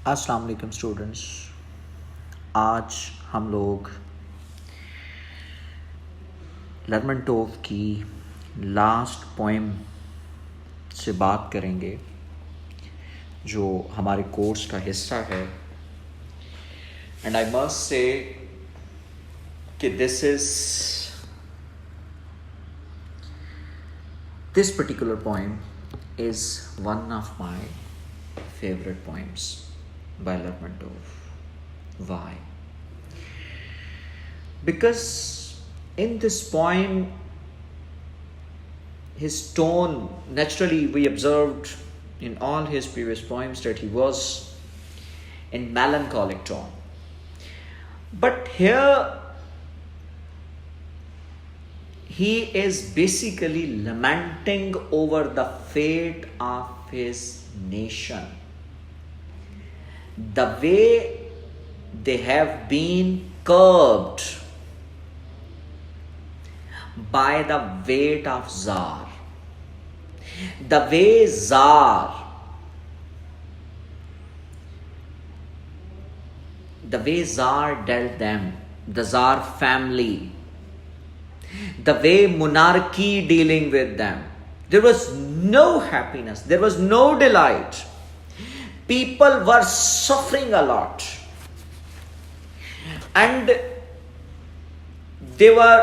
अस्सलाम वालेकुम स्टूडेंट्स। आज हम लोग लर्मनटोव की लास्ट पोएम से बात करेंगे जो हमारे कोर्स का हिस्सा है। एंड आई मस्ट से कि this particular poem is one of my favorite poems by Lermontov. Why? Because in this poem, his tone, naturally we observed in all his previous poems that he was in melancholic tone. But here, he is basically lamenting over the fate of his nation. The way they have been curbed by the weight of Tsar. The way Tsar dealt them, the Tsar family, the way monarchy dealing with them. There was no happiness, there was no delight. People were suffering a lot. And they were,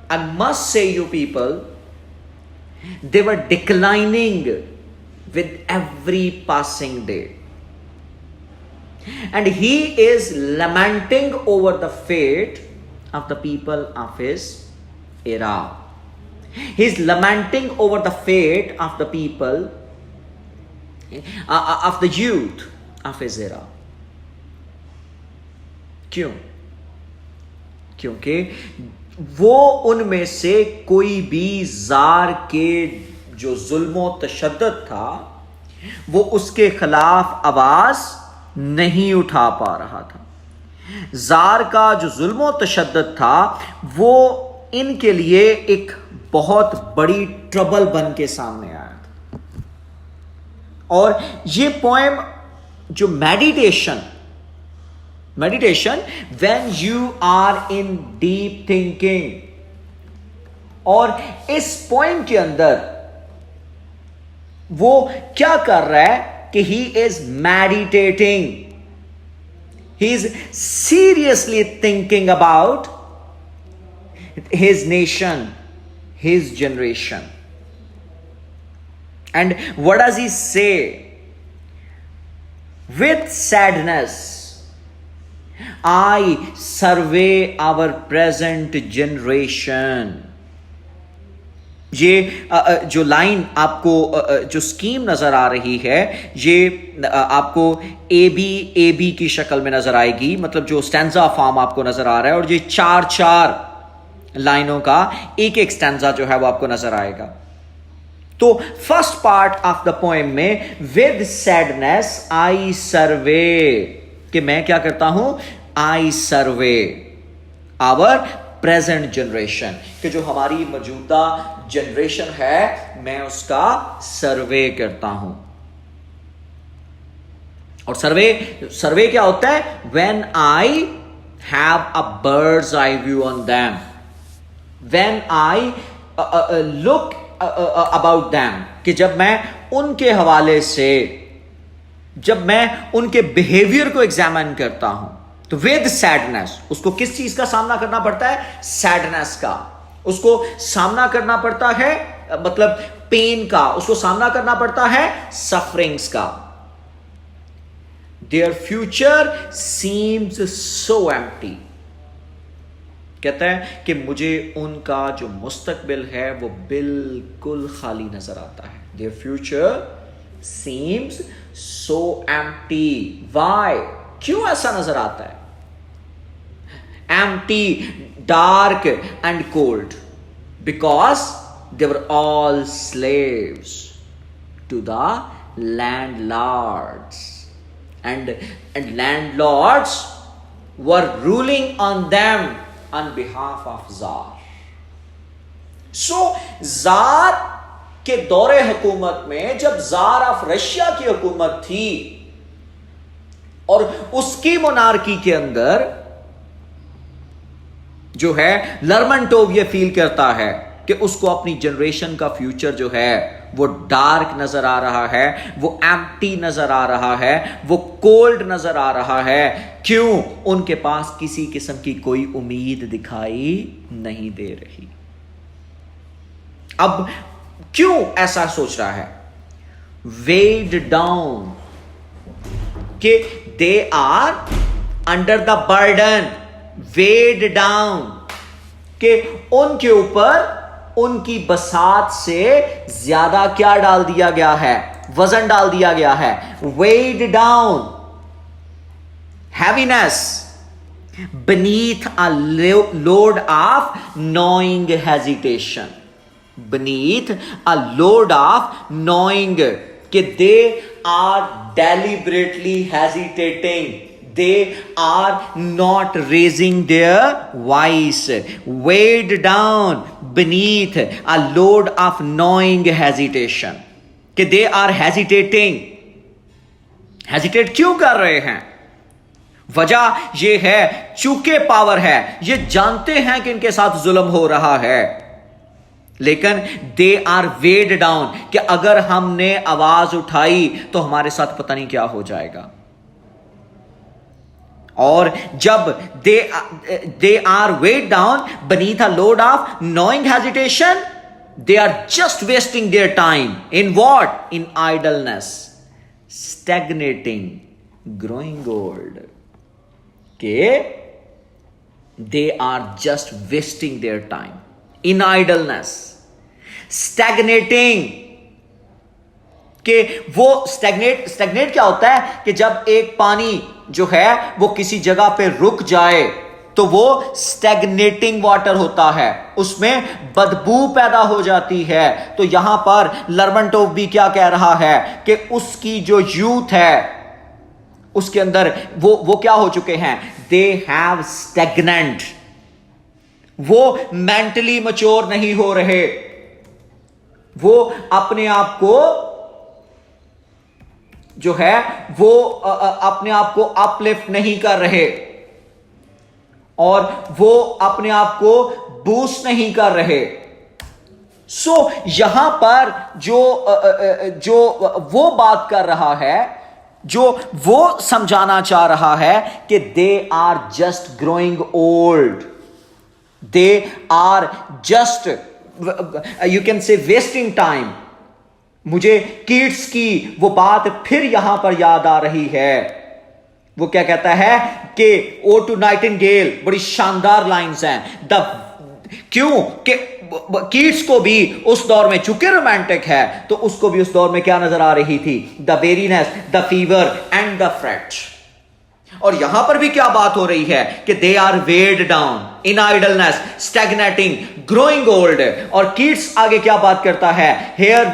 I must say you people, they were declining with every passing day. And he is lamenting over the fate of the people of his era. He is lamenting over the fate of the people of the youth of his era. क्यों? क्योंकि वो उनमें से कोई भी jar के जो जुल्म तशद्दुद था वो उसके खिलाफ आवाज नहीं उठा पा रहा था। जार का जो जुल्म तशद्दुद था वो इनके लिए एक बहुत बड़ी ट्रबल बन के सामने आया था। और ये पोएम जो meditation when you are in deep thinking, और इस पोएम के अंदर वो क्या कर रहा है कि he is meditating, he is seriously thinking about his nation, his generation. And what does he say? With sadness, I survey our present generation. ये जो लाइन आपको जो स्कीम नजर आ रही है ये आपको ए बी की शक्ल में नजर आएगी। मतलब जो स्टैंजा फॉर्म आपको नजर आ रहा है और ये चार लाइनों का एक स्टैंजा जो है वो आपको नजर आएगा। तो first part of the poem में विद सैडनेस आई सर्वे, कि मैं क्या करता हूं, आई सर्वे आवर प्रेजेंट जनरेशन, कि जो हमारी मौजूदा जनरेशन है मैं उसका सर्वे करता हूं। और सर्वे क्या होता है? When I have a bird's eye view on them, when I look about them, कि जब मैं उनके हवाले से, जब मैं उनके बिहेवियर को एग्जामिन करता हूं, तो विद सैडनेस, उसको किस चीज का सामना करना पड़ता है? सैडनेस का। उसको सामना करना पड़ता है, मतलब पेन का, उसको सामना करना पड़ता है सफरिंग्स का। There future seems so empty, कहता है कि मुझे उनका जो मुस्तकबिल है वो बिल्कुल खाली नजर आता है। Their future seems so empty. Why? क्यों ऐसा नजर आता है? Empty, dark and cold, because they were all slaves to the landlords, and landlords were ruling on them on behalf of Tsar. So, Tsar के दौरे हुकूमत में जब जार ऑफ रशिया की हुकूमत थी और उसकी मोनार्की के अंदर जो है लर्मनटोव ये फील करता है कि उसको अपनी जनरेशन का फ्यूचर जो है वो डार्क नजर आ रहा है, वो एम्प्टी नजर आ रहा है, वो कोल्ड नजर आ रहा है। क्यों? उनके पास किसी किस्म की कोई उम्मीद दिखाई नहीं दे रही। अब क्यों ऐसा सोच रहा है? वेड डाउन, कि they are under the burden, weighed down, कि उनके ऊपर उनकी बसात से ज्यादा क्या डाल दिया गया है? वजन डाल दिया गया है। Weighed down, heaviness beneath a load of gnawing hesitation, beneath a load of gnawing, कि they are deliberately hesitating, they are not raising their voice, weighed down beneath a load of gnawing hesitation, कि they are hesitating। hesitate क्यों कर रहे हैं? वजह यह है चूंकि पावर है, ये जानते हैं कि इनके साथ जुल्म हो रहा है, लेकिन दे आर वेड डाउन, कि अगर हमने आवाज उठाई तो हमारे साथ पता नहीं क्या हो जाएगा। और जब they are weighed down beneath a load of gnawing hesitation, they are just wasting their time in what? In idleness, stagnating, growing old, कि they are just wasting their time in idleness, stagnating, कि वो stagnate क्या होता है? कि जब एक पानी जो है वो किसी जगह पे रुक जाए तो वो स्टैग्नेटिंग वाटर होता है, उसमें बदबू पैदा हो जाती है। तो यहां पर लर्मनटोव भी क्या कह रहा है कि उसकी जो यूथ है उसके अंदर वो क्या हो चुके हैं? दे हैव स्टैग्नेंट, वो मेंटली मैच्योर नहीं हो रहे, वो अपने आप को जो है वो अपने आप को अपलिफ्ट नहीं कर रहे, और वो अपने आप को बूस्ट नहीं कर रहे। सो यहां पर जो वो बात कर रहा है, जो वो समझाना चाह रहा है कि they are just growing old, they are just, you can say wasting time. मुझे किड्स की वो बात फिर यहां पर याद आ रही है। वो क्या कहता है कि ओ टू नाइटिंगेल, बड़ी शानदार लाइंस हैं। क्यों कि किड्स को भी उस दौर में, चूंकि रोमांटिक है तो उसको भी उस दौर में क्या नजर आ रही थी? The weariness, the fever and the freight. और यहां पर भी क्या बात हो रही है कि they are weighed down in idleness, stagnating, growing old. और किड्स आगे क्या बात करता है? Here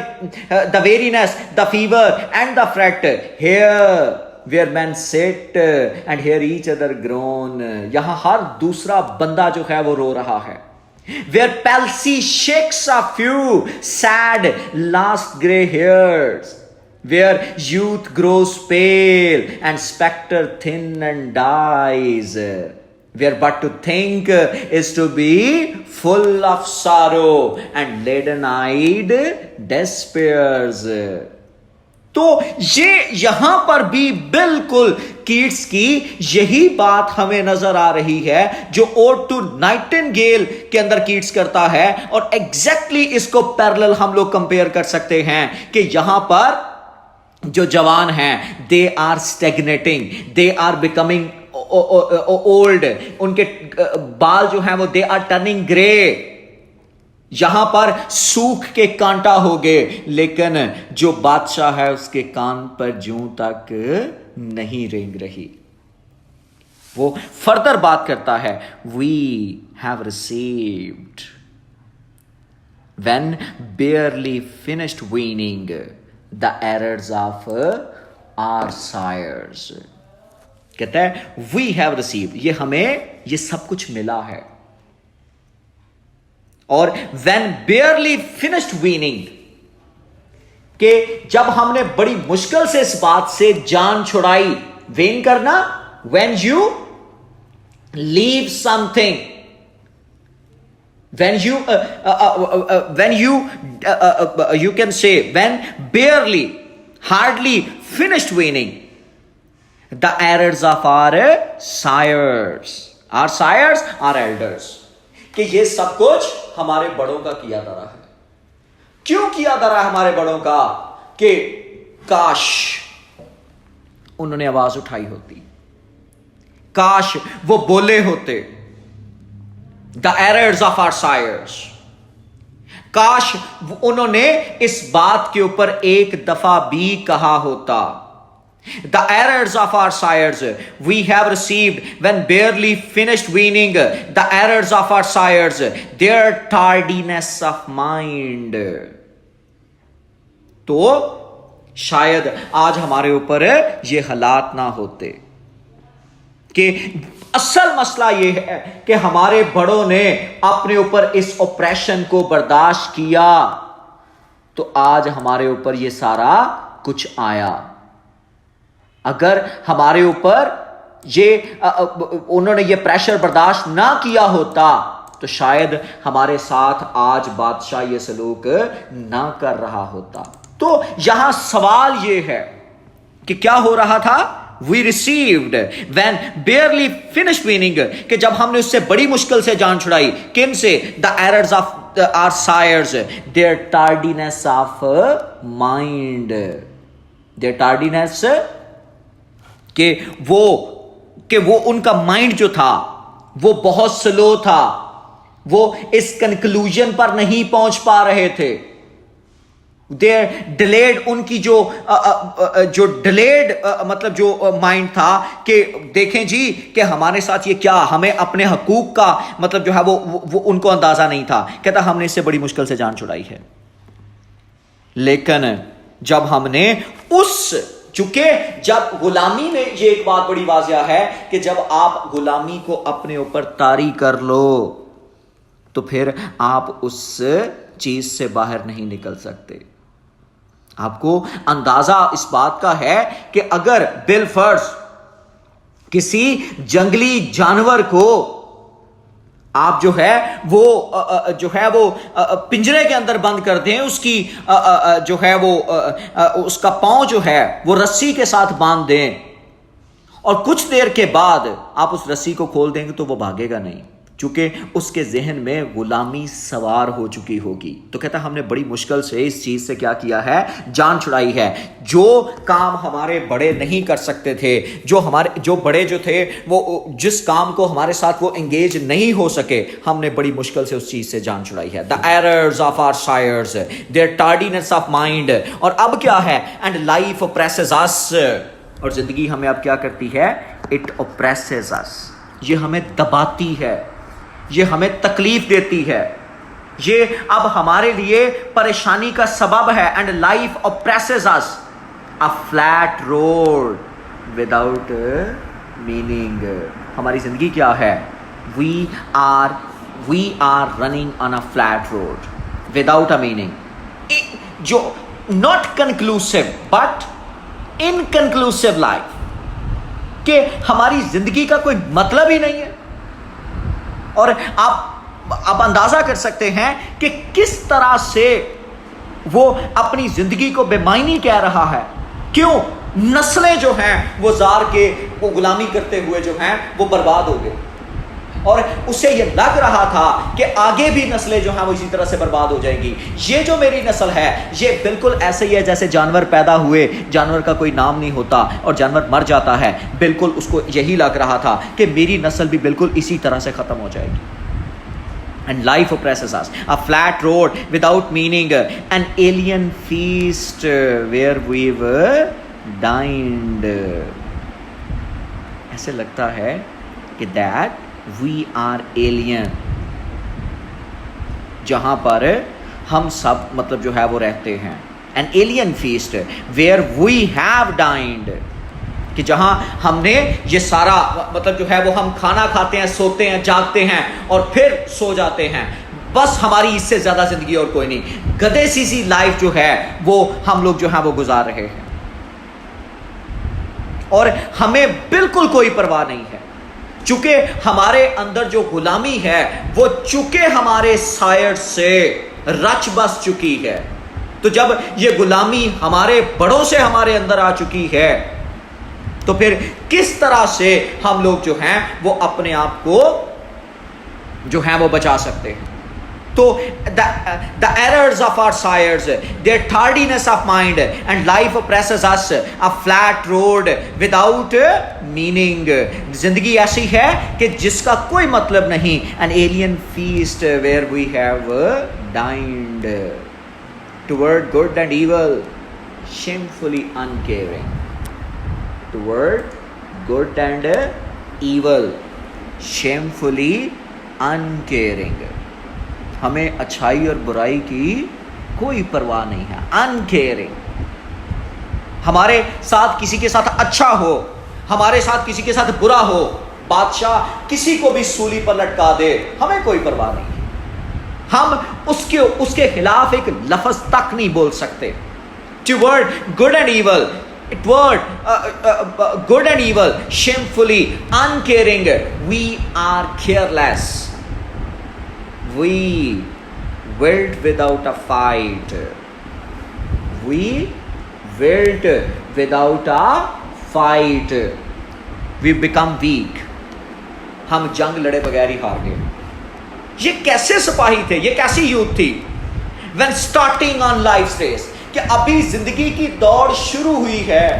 the weariness, the fever and the fret, here where men sit and hear each other groan. यहां हर दूसरा बंदा जो है वो रो रहा है। Where palsy shakes a few sad last gray hairs, where youth grows pale and spectre thin and dies, where but to think is to be full of sorrow and laden-eyed despairs। तो ये यहां पर भी बिल्कुल kids की यही बात हमें नजर आ रही है जो ओड टू नाइटिंगेल के अंदर किड्स करता है। और एग्जैक्टली इसको पैरेलल हम लोग कंपेयर कर सकते हैं कि यहां पर जो जवान हैं, they are stagnating, they are becoming old, उनके बाल जो हैं वो दे आर टर्निंग ग्रे, यहां पर सूख के कांटा हो गए, लेकिन जो बादशाह है उसके कान पर जूं तक नहीं रेंग रही। वो फर्दर बात करता है, we have received when barely finished weaning the errors of our sires. कहता है वी हैव रिसीव्ड, ये हमें ये सब कुछ मिला है। और when barely finished weaning, कि जब हमने बड़ी मुश्किल से इस बात से जान छुड़ाई, वेन करना, when you leave something, when you can say when barely, hardly finished weaning, the errors of our sires, our elders, कि ये सब कुछ हमारे बड़ों का किया धरा है। क्यों किया धरा है हमारे बड़ों का? कि काश उन्होंने आवाज उठाई होती, काश वो बोले होते। The errors of our sires, काश उन्होंने इस बात के ऊपर एक दफा भी कहा होता। The errors of our sires we have received when barely finished weaning, the errors of our sires, their tardiness of mind। तो शायद आज हमारे ऊपर ये हालात ना होते। कि असल मसला ये है कि हमारे बड़ों ने अपने ऊपर इस ऑपरेशन को बर्दाश्त किया, तो आज हमारे ऊपर ये सारा कुछ आया। अगर हमारे ऊपर ये उन्होंने ये प्रेशर बर्दाश्त ना किया होता, तो शायद हमारे साथ आज बादशाह ये सलूक ना कर रहा होता। तो यहां सवाल ये है कि क्या हो रहा था? We received when barely finished weaning, कि जब हमने उससे बड़ी मुश्किल से जान छुड़ाई। किन से? The errors of our sires, their tardiness of mind, their tardiness, कि वो उनका माइंड जो था वो बहुत स्लो था, वो इस कंक्लूजन पर नहीं पहुंच पा रहे थे। देर डिलेड, उनकी जो डिलेड मतलब जो माइंड था कि देखें जी कि हमारे साथ ये क्या, हमें अपने हकूक का मतलब जो है वो उनको अंदाजा नहीं था। कहता हमने इससे बड़ी मुश्किल से जान छुड़ाई है। लेकिन जब हमने चूंकि जब गुलामी में ये एक बात बड़ी वाजिया है कि जब आप गुलामी को अपने ऊपर तारी कर लो, तो फिर आप उस चीज से बाहर नहीं निकल सकते। आपको अंदाजा इस बात का है कि अगर बिलफर्ज किसी जंगली जानवर को आप जो है वो पिंजरे के अंदर बंद कर दें, उसकी जो है वो उसका पांव जो है वो रस्सी के साथ बांध दें, और कुछ देर के बाद आप उस रस्सी को खोल देंगे तो वो भागेगा नहीं, चूंकि उसके जहन में गुलामी सवार हो चुकी होगी। तो कहता हमने बड़ी मुश्किल से इस चीज से क्या किया है? जान छुड़ाई है। जो काम हमारे बड़े नहीं कर सकते थे, जो बड़े जो थे वो जिस काम को हमारे साथ वो एंगेज नहीं हो सके, हमने बड़ी मुश्किल से उस चीज से जान छुड़ाई है। The errors of our sires, their tardiness of mind. और अब क्या है? एंड लाइफ ऑप्रेसेस अस, और जिंदगी हमें अब क्या करती है? इट ऑप्रेसेस अस, ये हमें दबाती है, ये हमें तकलीफ देती है, ये अब हमारे लिए परेशानी का सबब है। And life oppresses us, a flat road without meaning. हमारी जिंदगी क्या है? We are running on a flat road without a meaning, जो not conclusive but inconclusive life, कि हमारी जिंदगी का कोई मतलब ही नहीं है। और आप अंदाजा कर सकते हैं कि किस तरह से वो अपनी जिंदगी को बेमायनी कह रहा है। क्यों? नस्लें जो हैं वो जार के वो गुलामी करते हुए जो हैं वो बर्बाद हो गए, और उसे ये लग रहा था कि आगे भी नस्लें जो हैं वो इसी तरह से बर्बाद हो जाएंगी। ये जो मेरी नस्ल है ये बिल्कुल ऐसे ही है जैसे जानवर पैदा हुए, जानवर का कोई नाम नहीं होता और जानवर मर जाता है। बिल्कुल उसको यही लग रहा था कि मेरी नस्ल भी बिल्कुल इसी तरह से खत्म हो जाएगी। And life oppresses us, a flat road without meaning, an alien feast where we were dined। ऐसे लगता है कि that we are alien, जहां पर हम सब मतलब जो है वो रहते हैं। An alien feast where we have dined, कि जहां हमने ये सारा मतलब जो है वो हम खाना खाते हैं, सोते हैं, जागते हैं और फिर सो जाते हैं। बस हमारी इससे ज्यादा जिंदगी और कोई नहीं। गधे सी लाइफ जो है वो हम लोग जो है वो गुजार रहे हैं। और हमें बिल्कुल कोई परवाह नहीं है, चूंकि हमारे अंदर जो गुलामी है वो चूंकि हमारे सायर से रच बस चुकी है। तो जब ये गुलामी हमारे बड़ों से हमारे अंदर आ चुकी है, तो फिर किस तरह से हम लोग जो हैं वो अपने आप को जो हैं वो बचा सकते हैं। तो the errors of our sires, their tardiness of mind, and life presses us a flat road without meaning. जिंदगी ऐसी है कि जिसका कोई मतलब नहीं, an alien feast where we have dined, toward good and evil, shamefully uncaring. Toward good and evil, shamefully uncaring. हमें अच्छाई और बुराई की कोई परवाह नहीं है, अनकेयरिंग। हमारे साथ किसी के साथ अच्छा हो, हमारे साथ किसी के साथ बुरा हो, बादशाह किसी को भी सूली पर लटका दे, हमें कोई परवाह नहीं है। हम उसके खिलाफ एक लफ्ज तक नहीं बोल सकते। Toward good and evil, good and evil, shamefully uncaring, we are careless. We wilt without a fight. We wilt without a fight. We become weak. हम जंग लड़े बगैर ही हार गए। ये कैसे सिपाही थे, ये कैसी यूथ थी? When starting on life's race, कि अभी जिंदगी की दौड़ शुरू हुई है,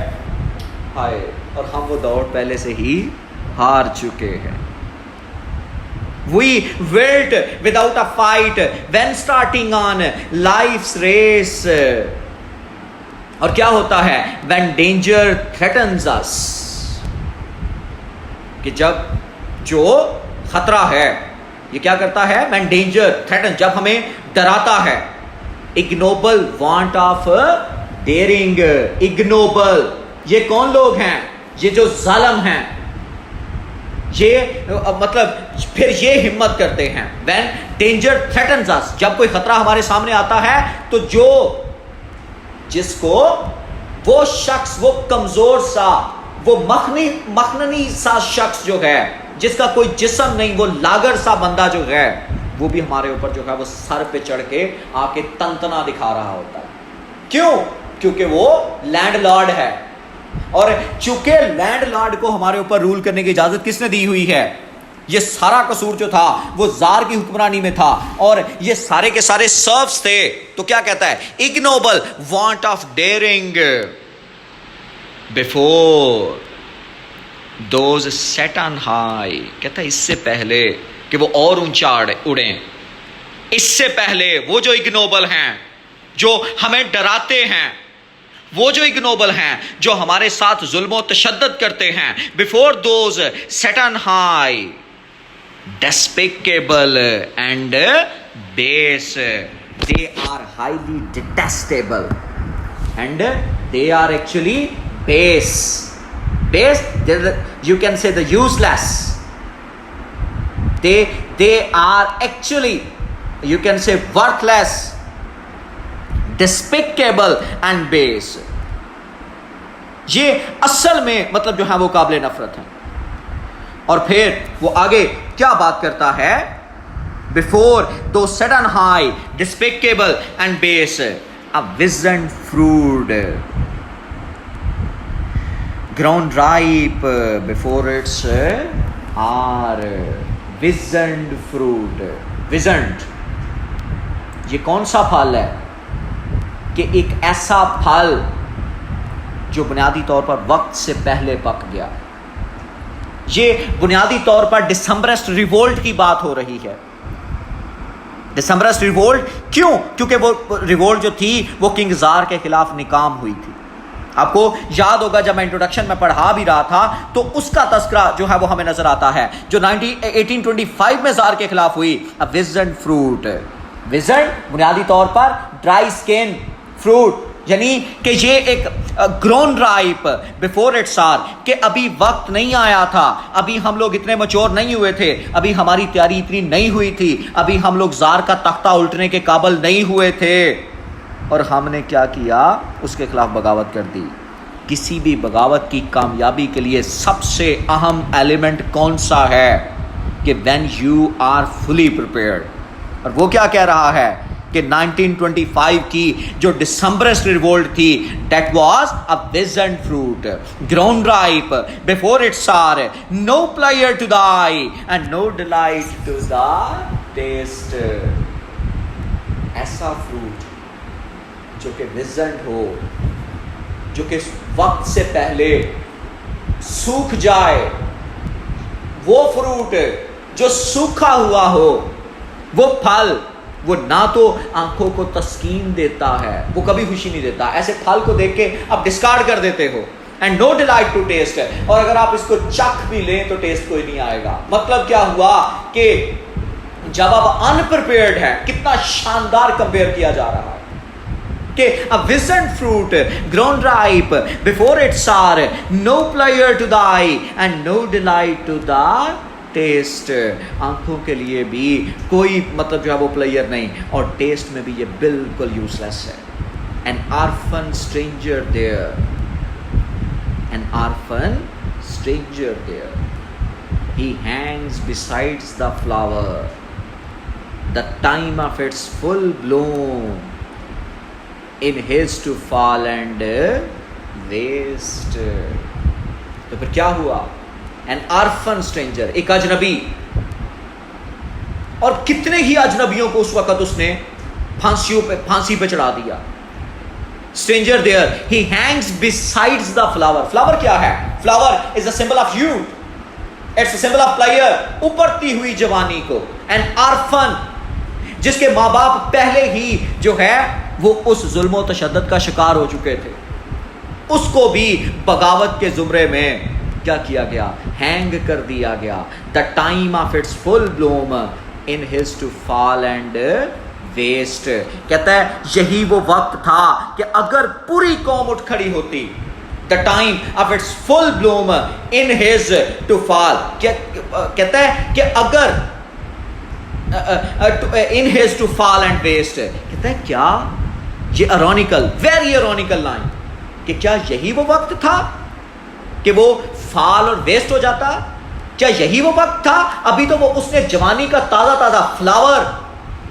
हाय, और हम वो दौड़ पहले से ही हार चुके हैं। We wilt without a fight when starting on life's race. और क्या होता है? When danger threatens us, कि जब जो खतरा है ये क्या करता है? When danger threatens, जब हमें डराता है। Ignoble want of daring. Ignoble, ये कौन लोग हैं? ये जो जालिम हैं, ये मतलब फिर ये हिम्मत करते हैं। When danger threatens us, जब कोई खतरा हमारे सामने आता है, तो जिसको वो शख्स, वो कमजोर सा, वो मखननी सा शख्स जो है, जिसका कोई जिस्म नहीं, वो लागर सा बंदा जो है, वो भी हमारे ऊपर जो है वो सर पे चढ़ के आके तंतना दिखा रहा होता है। क्यों? क्योंकि वो लैंडलॉर्ड है, और चूंकि लैंडलॉर्ड को हमारे ऊपर रूल करने की इजाजत किसने दी हुई है? ये सारा कसूर जो था वो जार की हुक्मरानी में था, और ये सारे के सारे सर्व्स थे। तो क्या कहता है? Ignoble want of daring before those set on high. कहता है इससे पहले कि वो और ऊंचा उड़े, इससे पहले वो जो इग्नोबल हैं, जो हमें डराते हैं, वो जो इग्नोबल हैं, जो हमारे साथ जुल्म तशद्दुद करते हैं, before those set on high, despicable and base, they are highly detestable and they are actually base, you can say the useless. They are actually, you can say, worthless, despicable and base. ये असल में मतलब जो है वो काबिल नफरत है। और फिर वो आगे क्या बात करता है? Before do set on high, despicable and base, a vision fruit, ground ripe before its hour, visioned fruit. Visioned ये कौन सा फल है? कि एक ऐसा फल जो बुनियादी तौर पर वक्त से पहले पक गया। ये बुनियादी तौर पर डिसम्बरस्ट रिवोल्ट की बात हो रही है। डिसम्बरस्ट रिवोल्ट क्यों? क्योंकि वो रिवोल्ट जो थी वो किंग जार के खिलाफ निकाम हुई थी। आपको याद होगा जब मैं इंट्रोडक्शन में पढ़ा भी रहा था तो उसका तस्करा जो है वो हमें नजर आता है, जो 1825 में जार के खिलाफ हुई। अ विजन फ्रूट, विजन बुनियादी तौर पर ड्राई स्किन फ्रूट, यानी कि ये एक grown ripe before its hour, कि अभी वक्त नहीं आया था, अभी हम लोग इतने मैच्योर नहीं हुए थे, अभी हमारी तैयारी इतनी नहीं हुई थी, अभी हम लोग जार का तख्ता उल्टने के काबिल नहीं हुए थे, और हमने क्या किया? उसके खिलाफ बगावत कर दी। किसी भी बगावत की कामयाबी के लिए सबसे अहम एलिमेंट कौन सा है कि when you are fully prepared. और वो क्या कह रहा है कि 1925 की जो दिसंबरस रिवोल्ट थी, that was a vision fruit grown ripe before its hour, no player to the eye and no delight to the taste. ऐसा फ्रूट जो कि विजन हो, जो कि वक्त से पहले सूख जाए, वो फ्रूट जो सूखा हुआ हो, वो फल, वो ना तो आंखों को तस्कीन देता है, वो कभी खुशी नहीं देता। ऐसे फल को देख के आप डिस्कार्ड कर देते हो। And no delight to taste, और अगर आप इसको चख भी लें तो टेस्ट कोई नहीं आएगा। मतलब क्या हुआ कि जब आप अनप्रिपेयर्ड है, कितना शानदार कंपेयर किया जा रहा है कि a wizened fruit grown ripe before its hour, no pleasure to the eye and no delight to the taste। आंखों के लिए भी कोई मतलब जो है वो प्लेयर नहीं, और टेस्ट में भी ये बिल्कुल यूजलेस है। An orphan stranger there, an orphan stranger there, he hangs besides the flower, the time of its full bloom, in his to fall and waste। तो फिर क्या हुआ? An orphan stranger, एक अजनबी, और कितने ही अजनबियों को उस वक्त उसने फांसी पे चढ़ा दिया। Stranger there, he hangs besides the flower। Flower क्या है? Flower is a symbol of youth, it's a symbol of pleasure, उभरती हुई जवानी को। An orphan, जिसके माँ बाप पहले ही जो है वो उस जुल्म और तशद्दुद का शिकार हो चुके थे, उसको भी बगावत के जुमरे में क्या किया गया? हैंग कर दिया गया। The time of its full bloom, in his to fall and waste. कहता है यही वो वक्त था कि अगर पूरी कौम उठ खड़ी होती, the time of its full bloom in his to fall, कहता है कि अगर in his to fall and waste. कहता है क्या ये इरोनिकल, वेरी इरोनिकल लाइन, कि क्या यही वो वक्त था कि वो फॉल और वेस्ट हो जाता? क्या यही वो वक्त था? अभी तो वो उसने जवानी का ताजा ताजा फ्लावर,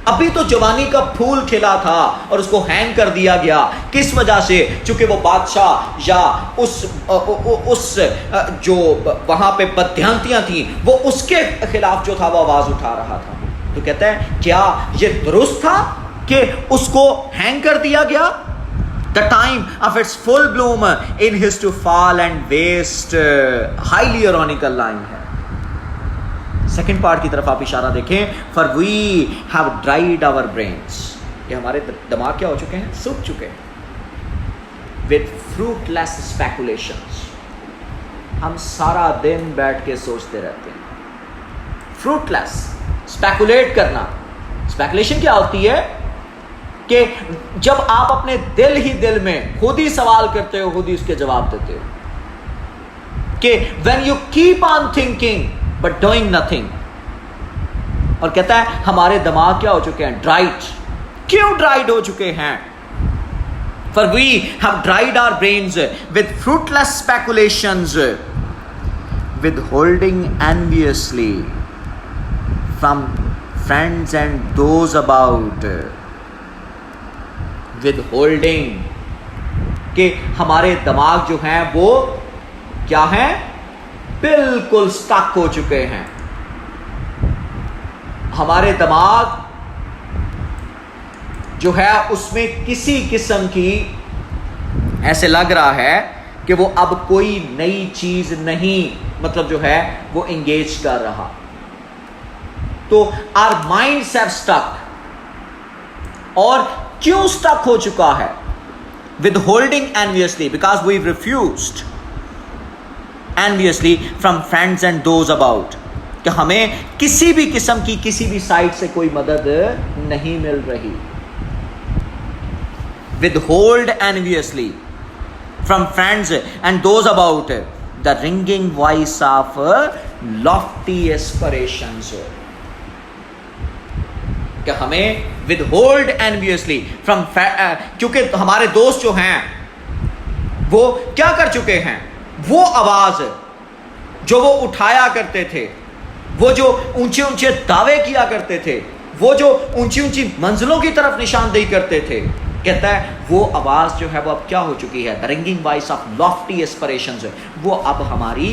अभी तो जवानी का फूल खिला था और उसको हैंग कर दिया गया। किस वजह से? चूंकि वो बादशाह या उस जो वहां पे बदयांतियां थी, वो उसके खिलाफ जो था वो आवाज उठा रहा था। तो कहता है क्या ये दुरुस्त था कि उसको हैंग कर दिया गया? The time of its full bloom in his to fall and waste. Highly ironical line है। सेकेंड पार्ट की तरफ आप इशारा देखें, for we have dried our brains, ये हमारे दिमाग क्या हो चुके हैं? सूख चुके हैं। विद फ्रूटलेस स्पेकुलेशंस, हम सारा दिन बैठ के सोचते रहते हैं। फ्रूटलेस, स्पेकुलेट करना। स्पेकुलेशन क्या होती है कि जब आप अपने दिल ही दिल में खुद ही सवाल करते हो, खुद ही उसके जवाब देते हो, कि when you keep on thinking but doing nothing. और कहता है हमारे दिमाग क्या हो चुके हैं? ड्राइड। क्यों ड्राइड हो चुके हैं? For we have dried our brains with fruitless speculations, with holding enviously from friends and those about. With holding, कि हमारे दिमाग जो हैं वो क्या है? बिल्कुल स्टक हो चुके हैं। हमारे दिमाग जो है उसमें किसी किस्म की ऐसे लग रहा है कि वो अब कोई नई चीज नहीं मतलब जो है वो एंगेज कर रहा। तो आवर माइंड्स हैव स्टक। और क्यों स्टक हो चुका है? With holding enviously, because we refused enviously from friends and those about, कि हमें किसी भी किस्म की किसी भी साइड से कोई मदद नहीं मिल रही। With hold enviously from friends and those about the ringing voice of lofty aspirations, कि हमें विद होल्ड एनवियसली फ्रॉम, क्योंकि हमारे दोस्त जो हैं वो क्या कर चुके हैं? वो आवाज जो वो उठाया करते थे, वो जो ऊंचे ऊंचे दावे किया करते थे, वो जो ऊंची ऊंची मंजिलों की तरफ निशानदेही करते थे, कहता है वो आवाज जो है वो अब क्या हो चुकी है? The ringing voice of lofty aspirations, वो अब हमारी